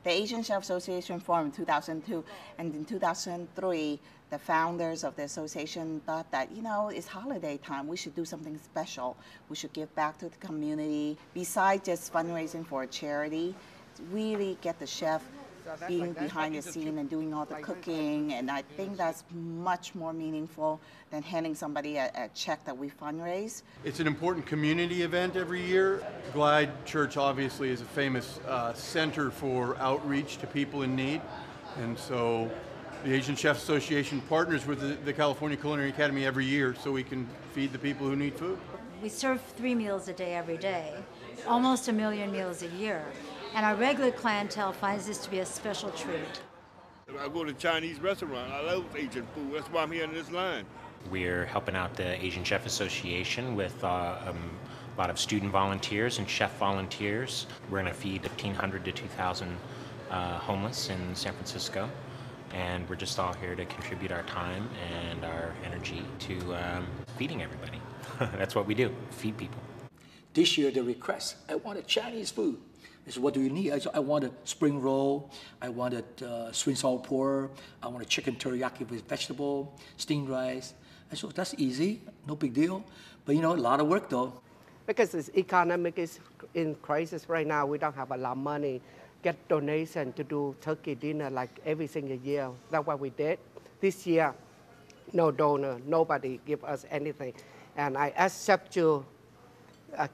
The Asian Chef Association formed in 2002, and in 2003, the founders of the association thought that, you know, it's holiday time, we should do something special. We should give back to the community. Besides just fundraising for a charity, really get the chef being behind the scene and doing all the cooking, and I think that's much more meaningful than handing somebody a check that we fundraise. It's an important community event every year. Glide Church obviously is a famous center for outreach to people in need, and so the Asian Chef Association partners with the California Culinary Academy every year so we can feed the people who need food. We serve 3 meals a day every day, almost 1 million meals a year. And our regular clientele finds this to be a special treat. I go to Chinese restaurant. I love Asian food. That's why I'm here in this line. We're helping out the Asian Chef Association with a lot of student volunteers and chef volunteers. We're going to feed 1,500 to 2,000 homeless in San Francisco. And we're just all here to contribute our time and our energy to feeding everybody. That's what we do, feed people. This year, the request, I wanted Chinese food. I said, what do you need? I wanted spring roll, I wanted sweet and sour pork, I wanted chicken teriyaki with vegetable, steamed rice. I said, that's easy, no big deal. But you know, a lot of work though. Because the economic is in crisis right now, we don't have a lot of money. Get donation to do turkey dinner like every single year. That's what we did. This year, no donor, nobody give us anything. And I asked Chef Chu,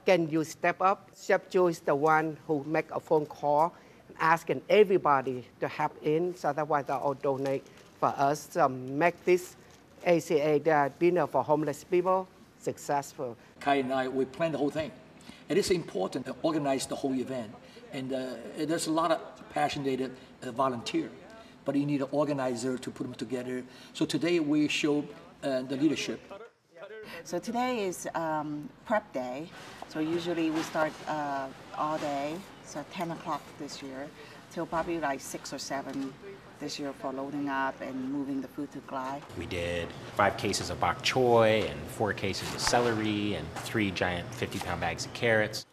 can you step up? Chef Chu is the one who make a phone call asking everybody to help in, so that's why they all donate for us to make this ACA dinner for homeless people successful. Kai and I, we planned the whole thing. And it's important to organize the whole event. And there's a lot of passionate volunteers, but you need an organizer to put them together. So today we show the leadership. So today is prep day. So usually we start all day, so 10 o'clock this year, till probably like 6 or 7 this year for loading up and moving the food to Glide. We did 5 cases of bok choy and 4 cases of celery and 3 giant 50-pound bags of carrots.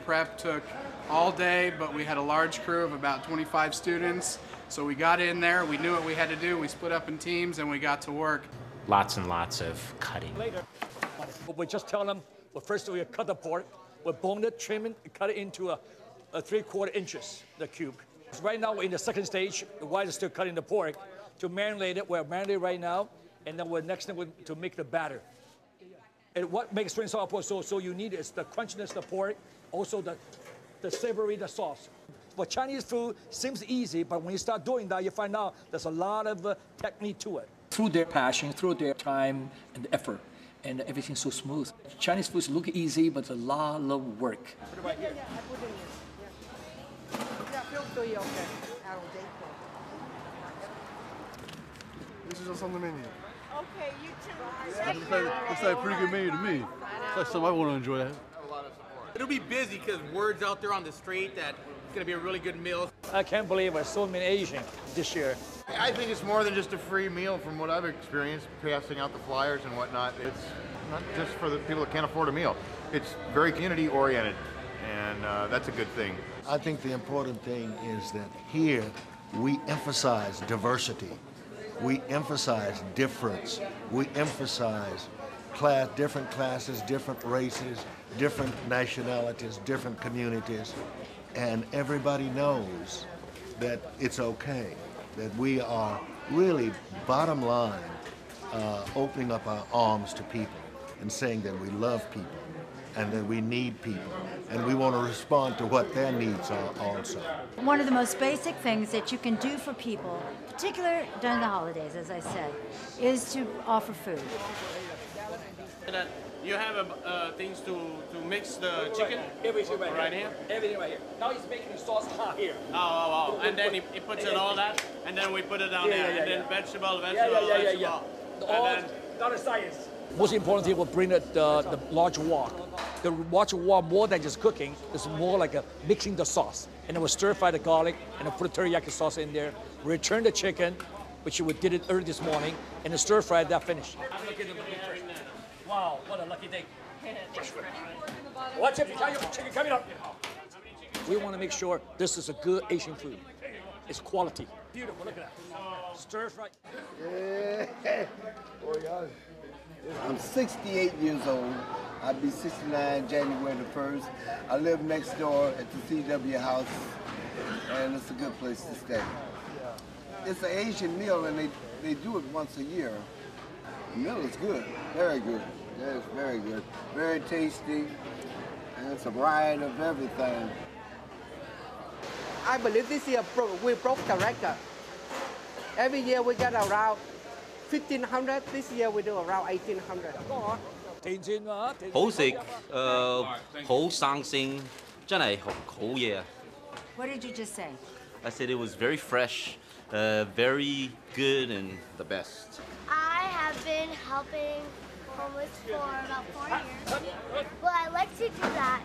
Prep took all day, but we had a large crew of about 25 students. So we got in there, we knew what we had to do, we split up in teams and we got to work. Lots and lots of cutting. We just tell them, well, first we cut the pork, we bone it, trim it, cut it into a 3/4 inches, the cube. Right now we're in the second stage, while still cutting the pork. To marinate it, we're marinating right now, and then we're next thing to make the batter. And what makes sweet and sour pork so unique is the crunchiness of the pork, also the savory, the sauce. For Chinese food, seems easy, but when you start doing that, you find out there's a lot of technique to it. Through their passion, through their time and effort, and everything's so smooth. Chinese foods look easy, but it's a lot of work. I put it in. Yeah, feel free, okay. This is just on the menu. Okay, you too. Looks like a pretty good menu to me. It's like something I want to enjoy. It'll be busy because word's out there on the street that it's going to be a really good meal. I can't believe there's so many Asians this year. I think it's more than just a free meal from what I've experienced, passing out the flyers and whatnot. It's not just for the people that can't afford a meal. It's very community oriented, and that's a good thing. I think the important thing is that here we emphasize diversity. We emphasize difference. We emphasize different classes, different races, different nationalities, different communities, and everybody knows that it's okay, that we are really, bottom line, opening up our arms to people and saying that we love people and that we need people and we want to respond to what their needs are also. One of the most basic things that you can do for people, particularly during the holidays, as I said, is to offer food. You have things to mix the chicken? Everything right here? Everything right here. Now he's making the sauce hot here. Oh. And then he puts in all that, and then we put it down there. And then vegetable. All not a science. Most important thing, we'll bring the large wok. The large wok, more than just cooking, it's more like mixing the sauce. And then we'll stir fry the garlic, and then put the teriyaki sauce in there. Return the chicken, which we did it early this morning, and then stir fry that finished. Wow, what a lucky day. Watch it, chicken coming up. We want to make sure this is a good Asian food. It's quality. Beautiful, look at that. Stir fry. I'm 68 years old. I'll be 69 January the 1st. I live next door at the CW house, and it's a good place to stay. It's an Asian meal, and they do it once a year. The meal is good, very good. Yeah, it's very good, very tasty, and it's a variety of everything. I believe this year we broke the record. Every year we get around 1,500. This year we do around 1,800. 好食，好生性，真係好嘢啊 What did you just say? I said it was very fresh, very good, and the best. I have been helping homeless for about 4 years. Well, I like to do that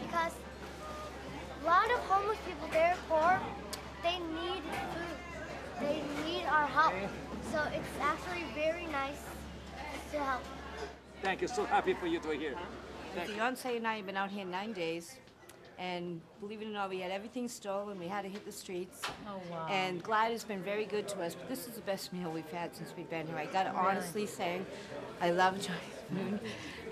because a lot of homeless people, they're poor, they need food, they need our help. So it's actually very nice to help. Thank you. So happy for you to be here. Fiance and I have been out here 9 days, and believe it or not, we had everything stolen. We had to hit the streets. Oh, wow. And Glide has been very good to us, but this is the best meal we've had since we've been here. I gotta honestly say, I love Chinese food,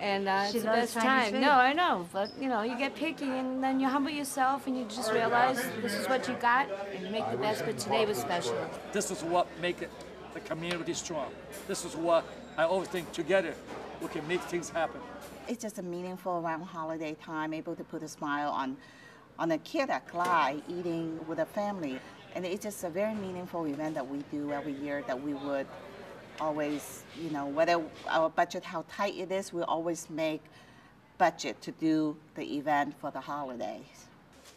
and She it's the loves best Chinese time. food. No, I know, but you know, you get picky, and then you humble yourself, and you just realize this is what you got, and you make the best. But today was special. This is what makes the community strong. This is what I always think together we can make things happen. It's just a meaningful around holiday time, able to put a smile on a kid at Glide eating with a family. And it's just a very meaningful event that we do every year that we would always, you know, whether our budget, how tight it is, we always make budget to do the event for the holidays.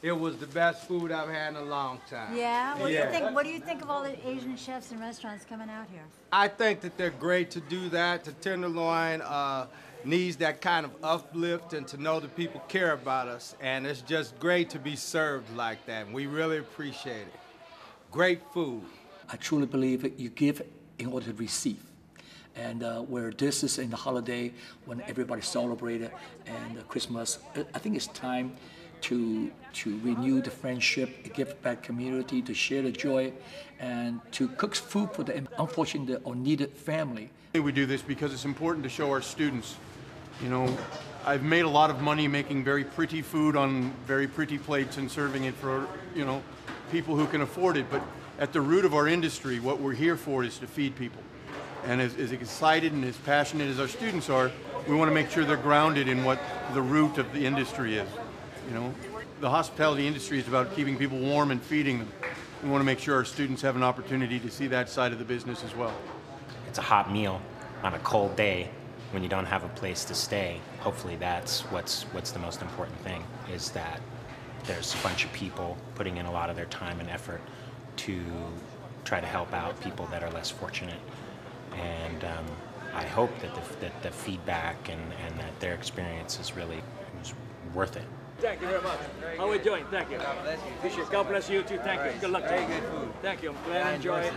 It was the best food I've had in a long time. Yeah? What do you think? What do you think of all the Asian chefs and restaurants coming out here? I think that they're great to do that. The Tenderloin needs that kind of uplift and to know that people care about us. And it's just great to be served like that. And we really appreciate it. Great food. I truly believe that you give in order to receive. And where this is in the holiday, when everybody celebrated and Christmas, I think it's time to renew the friendship, give back community, to share the joy, and to cook food for the unfortunate or needed family. We do this because it's important to show our students. You know, I've made a lot of money making very pretty food on very pretty plates and serving it for, you know, people who can afford it. But at the root of our industry, what we're here for is to feed people. And as excited and as passionate as our students are, we want to make sure they're grounded in what the root of the industry is. You know, the hospitality industry is about keeping people warm and feeding them. We want to make sure our students have an opportunity to see that side of the business as well. It's a hot meal on a cold day when you don't have a place to stay. Hopefully that's what's the most important thing, is that there's a bunch of people putting in a lot of their time and effort to try to help out people that are less fortunate. And I hope that the feedback and that their experience is really worth it. Thank you very much. How are we doing? Thank you. God bless you. Appreciate it. God bless you too. Thank you. Good luck to you. Very good food. Thank you. I'm glad you enjoy it.